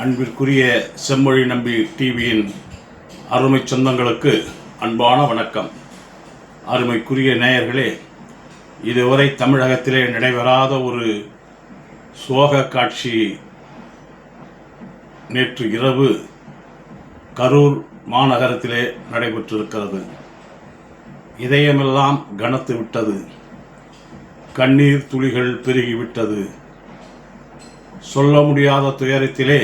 அன்பிற்குரிய செம்மொழி நம்பி டிவியின் அருமை சொந்தங்களுக்கு அன்பான வணக்கம். அருமைக்குரிய நேயர்களே, இதுவரை தமிழகத்திலே நடைபெறாத ஒரு சோக காட்சி நேற்று இரவு கரூர் மாநகரத்திலே நடைபெற்றிருக்கிறது. இதயமெல்லாம் கனத்து விட்டது, கண்ணீர் துளிகள் பெருகிவிட்டது. சொல்ல முடியாத துயரத்திலே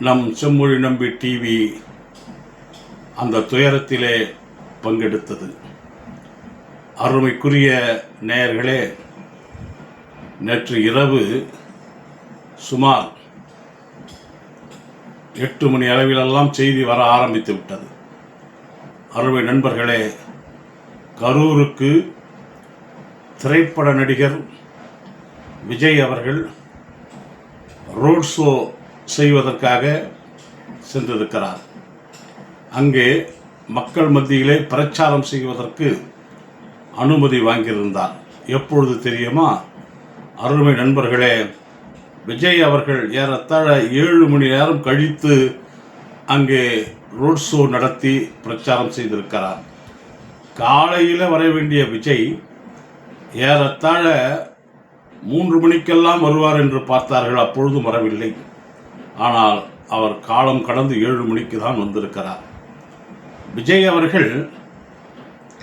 நம் செம்மொழி நம்பி டிவி அந்த துயரத்திலே பங்கெடுத்தது. அருமைக்குரிய நேயர்களே, நேற்று இரவு சுமார் 8 மணி அளவிலெல்லாம் செய்தி வர ஆரம்பித்து விட்டது. அருமை நண்பர்களே, கரூருக்கு திரைப்பட நடிகர் விஜய் அவர்கள் ரோட் ஷோ செய்வதற்காக சென்றிருக்கிறார். அங்கே மக்கள் மத்தியிலே பிரச்சாரம் செய்வதற்கு அனுமதி வாங்கியிருந்தார். எப்பொழுது தெரியுமா? அருமை நண்பர்களே, விஜய் அவர்கள் ஏறத்தாழ 7 மணி நேரம் கழித்து அங்கே ரோட் ஷோ நடத்தி பிரச்சாரம் செய்திருக்கிறார். காலையில் வர வேண்டிய விஜய் ஏறத்தாழ 3 மணிக்கெல்லாம் வருவார் என்று பார்த்தார்கள். அப்பொழுதும் வரவில்லை. ஆனால் அவர் காலம் கடந்து 7 மணிக்கு தான் வந்திருக்கிறார். விஜய் அவர்கள்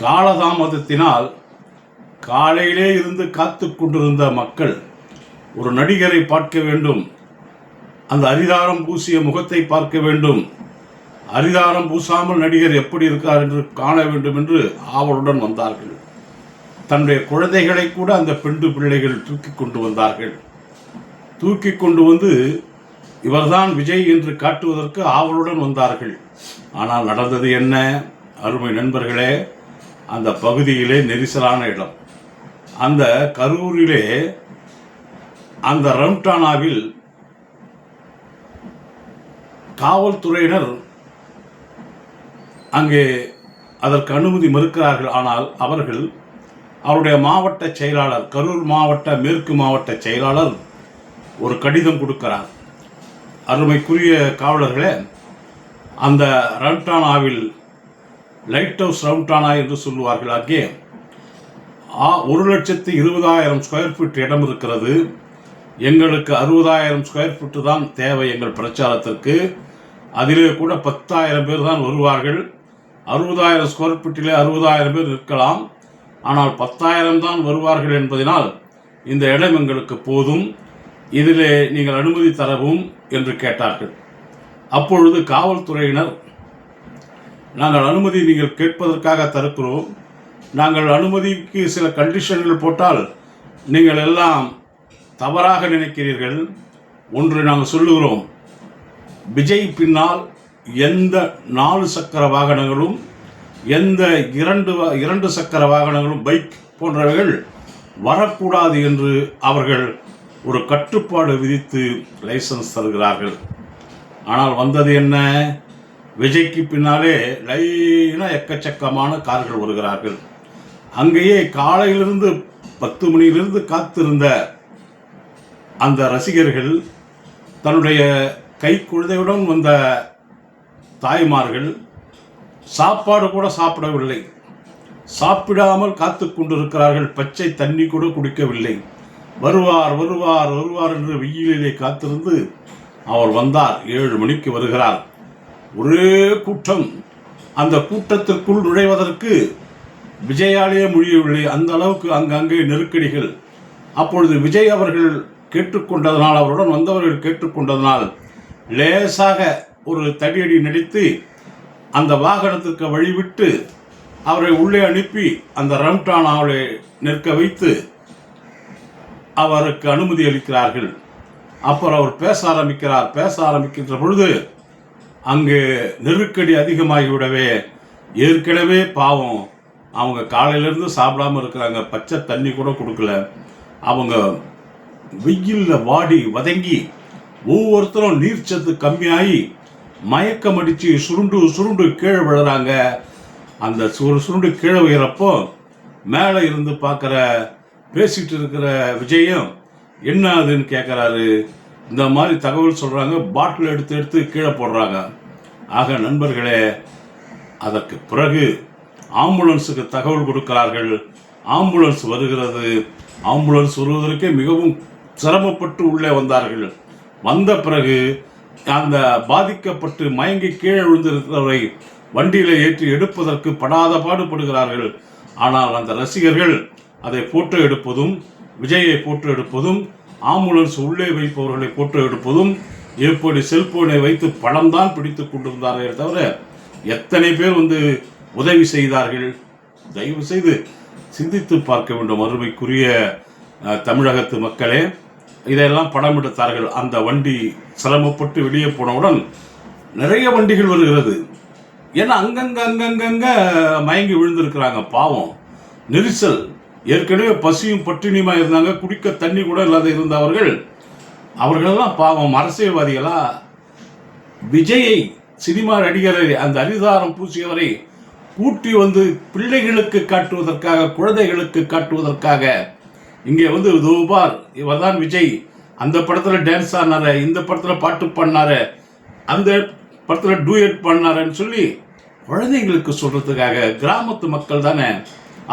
காலதாமதத்தினால் காலையிலே இருந்து காத்து கொண்டிருந்த மக்கள் ஒரு நடிகரை பார்க்க வேண்டும், அந்த அரிதாரம் பூசிய முகத்தை பார்க்க வேண்டும், அரிதாரம் பூசாமல் நடிகர் எப்படி இருக்கார் என்று காண வேண்டும் என்று ஆவலுடன் வந்தார்கள். தன்னுடைய குழந்தைகளை கூட அந்த பெண்டு பிள்ளைகள் தூக்கி கொண்டு வந்தார்கள். தூக்கி கொண்டு வந்து இவர்தான் விஜய் என்று காட்டுவதற்கு ஆவலுடன் வந்தார்கள். ஆனால் நடந்தது என்ன? அருமை நண்பர்களே, அந்த பகுதியிலே நெரிசலான இடம். அந்த கரூரிலே அந்த ரம்டானாவில் காவல்துறையினர் அங்கே அதற்கு அனுமதி மறுக்கிறார்கள். ஆனால் அவருடைய மாவட்ட செயலாளர், கரூர் மாவட்ட மேற்கு மாவட்ட செயலாளர் ஒரு கடிதம் கொடுக்கிறார். அருமைக்குரிய காவலர்களே, அந்த ரம்டானாவில் லைட் ஹவுஸ் ரம்டானா என்று சொல்லுவார்கள். அங்கே 1,20,000 ஸ்கொயர் ஃபீட் இடம் இருக்கிறது. எங்களுக்கு 60,000 ஸ்கொயர் ஃபீட்டு தான் தேவை எங்கள் பிரச்சாரத்திற்கு. அதிலே கூட 10,000 பேர் தான் வருவார்கள். 60,000 ஸ்கொயர் ஃபீட்டிலே 60,000 பேர் இருக்கலாம். ஆனால் 10,000 தான் வருவார்கள் என்பதனால் இந்த இடம் எங்களுக்கு போதும், இதிலே நீங்கள் அனுமதி தரவும் என்று கேட்டார்கள். அப்பொழுது காவல்துறையினர், நாங்கள் அனுமதி நீங்கள் கேட்பதற்காக தருக்கிறோம், நாங்கள் அனுமதிக்கு சில கண்டிஷன்கள் போட்டால் நீங்கள் எல்லாம் தவறாக நினைக்கிறீர்கள். ஒன்று நாங்கள் சொல்லுகிறோம், விஜய் பின்னால் எந்த 4 சக்கர வாகனங்களும், எந்த 2 சக்கர வாகனங்களும், பைக் போன்றவைகள் வரக்கூடாது என்று அவர்கள் ஒரு கட்டுப்பாடு விதித்து லைசன்ஸ் தருகிறார்கள். ஆனால் வந்தது என்ன? விஜய்க்கு பின்னாலே லைனாக எக்கச்சக்கமான கார்கள் வருகிறார்கள். அங்கேயே காலையிலிருந்து 10 மணியிலிருந்து காத்திருந்த அந்த ரசிகர்கள், தன்னுடைய கை குழந்தையுடன் வந்த தாய்மார்கள் சாப்பாடு கூட சாப்பிடவில்லை, சாப்பிடாமல் காத்து கொண்டிருக்கிறார்கள். பச்சை தண்ணி கூட குடிக்கவில்லை. வருவார் வருவார் வருவார் என்று வெயிலிலே காத்திருந்து அவர் வந்தார். 7 மணிக்கு வருகிறார். ஒரே கூட்டம். அந்த கூட்டத்திற்குள் நுழைவதற்கு விஜயாலேயே முடியவில்லை. அந்த அளவுக்கு அங்கங்கே நெருக்கடிகள். அப்பொழுது விஜய் அவர்கள் கேட்டுக்கொண்டதனால், அவருடன் வந்தவர்கள் கேட்டுக்கொண்டதனால் லேசாக ஒரு தடியடி நடித்து அந்த வாகனத்திற்கு வழிவிட்டு அவரை உள்ளே அனுப்பி அந்த ரம்டானாவை நிற்க வைத்து அவருக்கு அனுமதி அளிக்கிறார்கள். அப்புறம் அவர் பேச ஆரம்பிக்கின்ற பொழுது அங்கு நெருக்கடி அதிகமாகிவிடவே, ஏற்கனவே பாவம் அவங்க காலையிலேருந்து சாப்பிடாமல் இருக்கிறாங்க, பச்சை தண்ணி கூட கொடுக்கல, அவங்க வெயிலில் வாடி வதங்கி ஒவ்வொருத்தரும் நீர்ச்சத்து கம்மியாகி மயக்கம் அடித்து சுருண்டு கீழே விழுறாங்க. அந்த சுருண்டு கீழே விழுறப்போ மேலே இருந்து பார்க்குற பேசிகிட்டு இருக்கிற விஜயம் என்ன அதுன்னு கேட்குறாரு. இந்த மாதிரி தகவல் சொல்கிறாங்க, பாட்டில் எடுத்து எடுத்து கீழே போடுறாங்க. ஆக நண்பர்களே, அதற்கு பிறகு ஆம்புலன்ஸுக்கு தகவல் கொடுக்கிறார்கள். ஆம்புலன்ஸ் வருகிறது. ஆம்புலன்ஸ் வருவதற்கே மிகவும் சிரமப்பட்டு உள்ளே வந்தார்கள். வந்த பிறகு அந்த பாதிக்கப்பட்டு மயங்கி கீழே விழுந்திருக்கிறவரை வண்டியில் ஏற்றி எடுப்பதற்கு படாத பாடுபடுகிறார்கள். ஆனால் அந்த ரசிகர்கள் அதை போட்டோ எடுப்பதும், விஜயை போட்டோ எடுப்பதும், ஆம்புலன்ஸ் உள்ளே வைப்பவர்களை போட்டோ எடுப்பதும், எப்படி செல்போனை வைத்து படம் தான் பிடித்து கொண்டிருந்தார்கள் தவிர எத்தனை பேர் உதவி செய்தார்கள்? தயவு செய்து சிந்தித்து பார்க்க வேண்டும் அருமைக்குரிய தமிழகத்து மக்களே. இதையெல்லாம் படம் எடுத்தார்கள். அந்த வண்டி சிரமப்பட்டு வெளியே போனவுடன் நிறைய வண்டிகள் வருகிறது. ஏன்னா அங்கங்க மயங்கி விழுந்திருக்கிறாங்க. பாவம், நெரிசல். ஏற்கனவே பசியும் பட்டினியுமா இருந்தாங்க. குடிக்க தண்ணி கூட இல்லாத இருந்தவர்கள். அவர்களெல்லாம் பாவம் அரசியல்வாதிகளா? விஜயை, சினிமா நடிகரை, அந்த அரிதாரம் பூசியவரை கூட்டி பிள்ளைகளுக்கு காட்டுவதற்காக, குழந்தைகளுக்கு காட்டுவதற்காக இங்கே தோபார், இவர் தான் விஜய், அந்த படத்தில் டான்ஸ் ஆனாரு, இந்த படத்தில் பாட்டு பண்ணாரு, அந்த படத்தில் டூயட் பண்ணாருன்னு சொல்லி குழந்தைங்களுக்கு சொல்றதுக்காக கிராமத்து மக்கள் தானே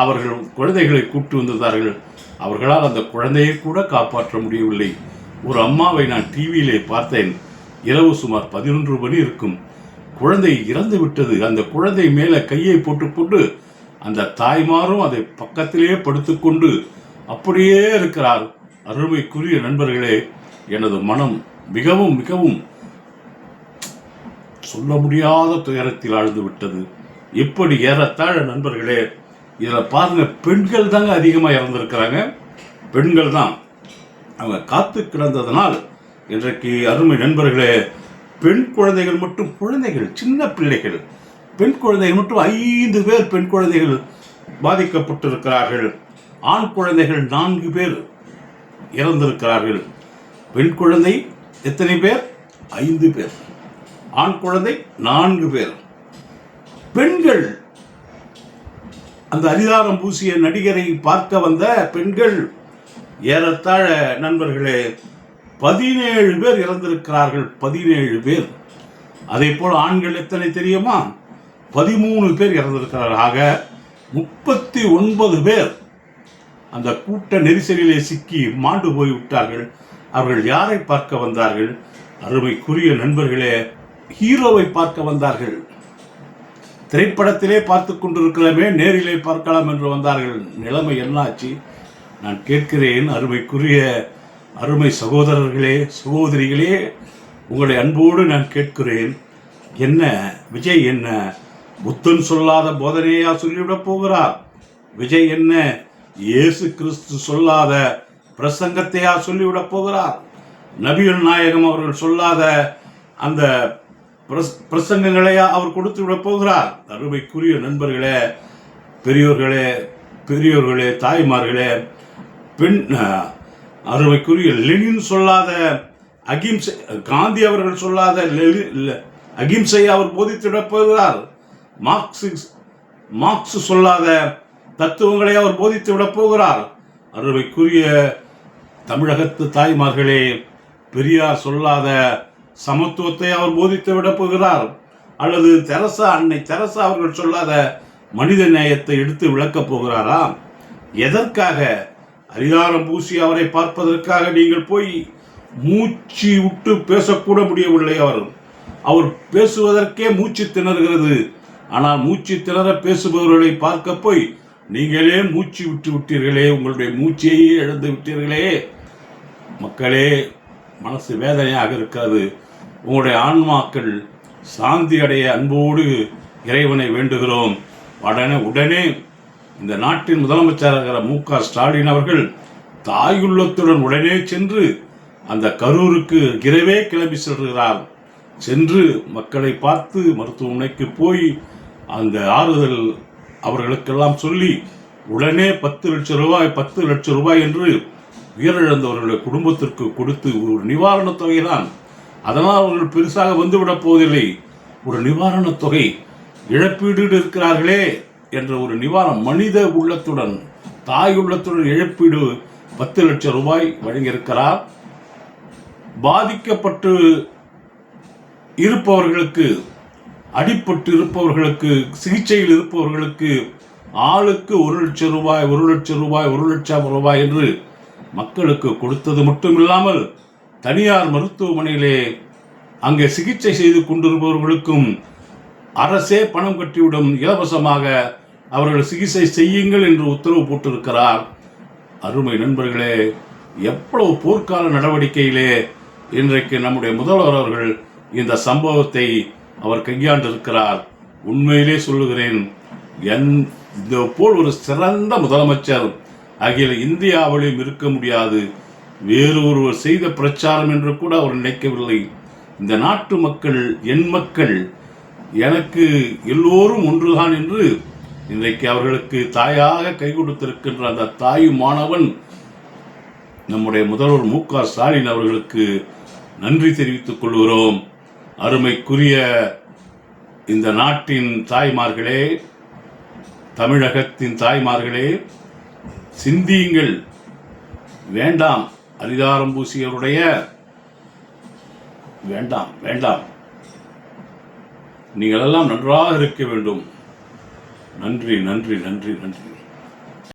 அவர்கள் குழந்தைகளை கூட்டி வந்திருந்தார்கள். அவர்களால் அந்த குழந்தையை கூட காப்பாற்ற முடியவில்லை. ஒரு அம்மாவை நான் டிவியிலே பார்த்தேன். இரவு சுமார் 11 மணி இருக்கும். குழந்தை இறந்து விட்டது. அந்த குழந்தை மேலே கையை போட்டு அந்த தாய்மாரும் அதை பக்கத்திலேயே படுத்துக்கொண்டு அப்படியே இருக்கிறார். அருமைக்குரிய நண்பர்களே, எனது மனம் மிகவும் மிகவும் சொல்ல முடியாத துயரத்தில் ஆழ்ந்து விட்டது. எப்படி ஏறத்தாழ நண்பர்களே, இதில் பாருங்க, பெண்கள் தாங்க அதிகமாக இறந்திருக்கிறாங்க. பெண்கள் தான் அவங்க காத்து கிடந்ததனால் இன்றைக்கு அருமை நண்பர்களே, பெண் குழந்தைகள் மட்டும், குழந்தைகள், சின்ன பிள்ளைகள், பெண் குழந்தைகள் மட்டும் 5 பேர் பெண் குழந்தைகள் பாதிக்கப்பட்டிருக்கிறார்கள். ஆண் குழந்தைகள் 4 பேர் இறந்திருக்கிறார்கள். பெண் குழந்தை எத்தனை பேர்? 5 பேர். ஆண் குழந்தை 4 பேர். பெண்கள், அந்த அரிதாரம் பூசிய நடிகரை பார்க்க வந்த பெண்கள் ஏறத்தாழ நண்பர்களே 17 பேர் இறந்திருக்கிறார்கள். 17 பேர். அதே போல் ஆண்கள் எத்தனை தெரியுமா? 13 பேர் இறந்திருக்கிறார்கள். ஆக 39 பேர் அந்த கூட்ட நெரிசலிலே சிக்கி மாண்டு போய்விட்டார்கள். அவர்கள் யாரை பார்க்க வந்தார்கள்? அருமைக்குரிய நண்பர்களே, ஹீரோவை பார்க்க வந்தார்கள். திரைப்படத்திலே பார்த்து கொண்டிருக்கிறமே, நேரிலே பார்க்கலாம் என்று வந்தார்கள். நிலைமை என்னாச்சு? நான் கேட்கிறேன், அருமைக்குரிய அருமை சகோதரர்களே, சகோதரிகளே, உங்களை அன்போடு நான் கேட்கிறேன். என்ன விஜய் என்ன புத்தன் சொல்லாத போதனையா சொல்லிவிடப் போகிறார்? விஜய் என்ன இயேசு கிறிஸ்து சொல்லாத பிரசங்கத்தையா சொல்லிவிடப் போகிறார்? நபிகள் நாயகம் அவர்கள் சொல்லாத அந்த பிரசங்கங்களையா அவர் கொடுத்து விட போகிறார்? அருமைக்குரிய நண்பர்களே, பெரியோர்களே, தாய்மார்களே, பெண் அருமைக்குரிய லெனின் சொல்லாத அகிம்சை, காந்தி அவர்கள் சொல்லாத அகிம்சையை அவர் போதித்துவிடப் போகிறார். மார்க்ஸ் சொல்லாத தத்துவங்களை அவர் போதித்து விடப் போகிறார். அருமைக்குரிய தமிழகத்து தாய்மார்களே, பெரியார் சொல்லாத சமத்துவத்தை அவர் போதித்து விடப் போகிறார். அல்லது அன்னை தெரசா அவர்கள் சொல்லாத மனித நேயத்தை எடுத்து விளக்கப் போகிறாரா? எதற்காக? அரிதாரம் பூசி அவரை பார்ப்பதற்காக நீங்கள் போய் மூச்சு விட்டு பேசக்கூட முடியவில்லை. அவர் பேசுவதற்கே மூச்சு திணறுகிறது. ஆனால் மூச்சு திணற பேசுபவர்களை பார்க்க போய் நீங்களே மூச்சு விட்டு விட்டீர்களே, உங்களுடைய மூச்சையே இழந்து விட்டீர்களே. மக்களே, மனசு வேதனையாக இருக்கிறது. உங்களுடைய ஆன்மாக்கள் சாந்தி அடைய அன்போடு இறைவனை வேண்டுகிறோம். உடனே இந்த நாட்டின் முதலமைச்சராக மு.க. ஸ்டாலின் அவர்கள் தாயுள்ளத்துடன் உடனே சென்று அந்த கரூருக்கு இரவே கிளம்பி செல்கிறார். சென்று மக்களை பார்த்து மருத்துவமனைக்கு போய் அந்த ஆறுதல் அவர்களுக்கெல்லாம் சொல்லி உடனே 10 லட்சம் ரூபாய் என்று உயிரிழந்தவர்களுடைய குடும்பத்திற்கு கொடுத்து ஒரு நிவாரணத் தொகை தான். அதனால் அவர்கள் பெருசாக வந்துவிடப் போவதில்லை. ஒரு நிவாரணத் தொகை, இழப்பீடு இருக்கிறார்களே என்ற ஒரு நிவாரணம், மனித உள்ளத்துடன், தாய் உள்ளத்துடன் இழப்பீடு 10 லட்சம் ரூபாய் வழங்கியிருக்கிறார். பாதிக்கப்பட்டு இருப்பவர்களுக்கு, அடிபட்டு இருப்பவர்களுக்கு, சிகிச்சையில் இருப்பவர்களுக்கு ஆளுக்கு 1,00,000 ரூபாய் 1,00,000 ரூபாய் 1,00,000 ரூபாய் என்று மக்களுக்கு கொடுத்தது மட்டுமில்லாமல் தனியார் மருத்துவமனையிலே அங்கே சிகிச்சை செய்து கொண்டிருப்பவர்களுக்கும் அரசே பணம் கட்டிவிடும், இலவசமாக அவர்கள் சிகிச்சை செய்யுங்கள் என்று உத்தரவு போட்டிருக்கிறார். அருமை நண்பர்களே, எவ்வளவு போர்க்கால நடவடிக்கையிலே இன்றைக்கு நம்முடைய முதல்வர் அவர்கள் இந்த சம்பவத்தை அவர் கையாண்டிருக்கிறார். உண்மையிலே சொல்லுகிறேன், இந்த போல் ஒரு சிறந்த முதலமைச்சர் அகில இந்தியாவிலும் இருக்க முடியாது. வேறு ஒருவர் செய்த பிரச்சாரம் என்று கூட அவர் நினைக்கவில்லை. இந்த நாட்டு மக்கள், என் மக்கள், எனக்கு எல்லோரும் ஒன்றுதான் என்று இன்றைக்கு அவர்களுக்கு தாயாக கை கொடுத்திருக்கின்ற அந்த தாயுமானவன் நம்முடைய முதல்வர் மு.க. ஸ்டாலின் அவர்களுக்கு நன்றி தெரிவித்துக் கொள்கிறோம். அருமைக்குரிய இந்த நாட்டின் தாய்மார்களே, தமிழகத்தின் தாய்மார்களே, சிந்தியுங்கள். வேண்டாம், அதிகாரம் பூசியவருடைய வேண்டாம் வேண்டாம். நீங்கள் எல்லாம் நன்றாக இருக்க வேண்டும். நன்றி நன்றி நன்றி நன்றி.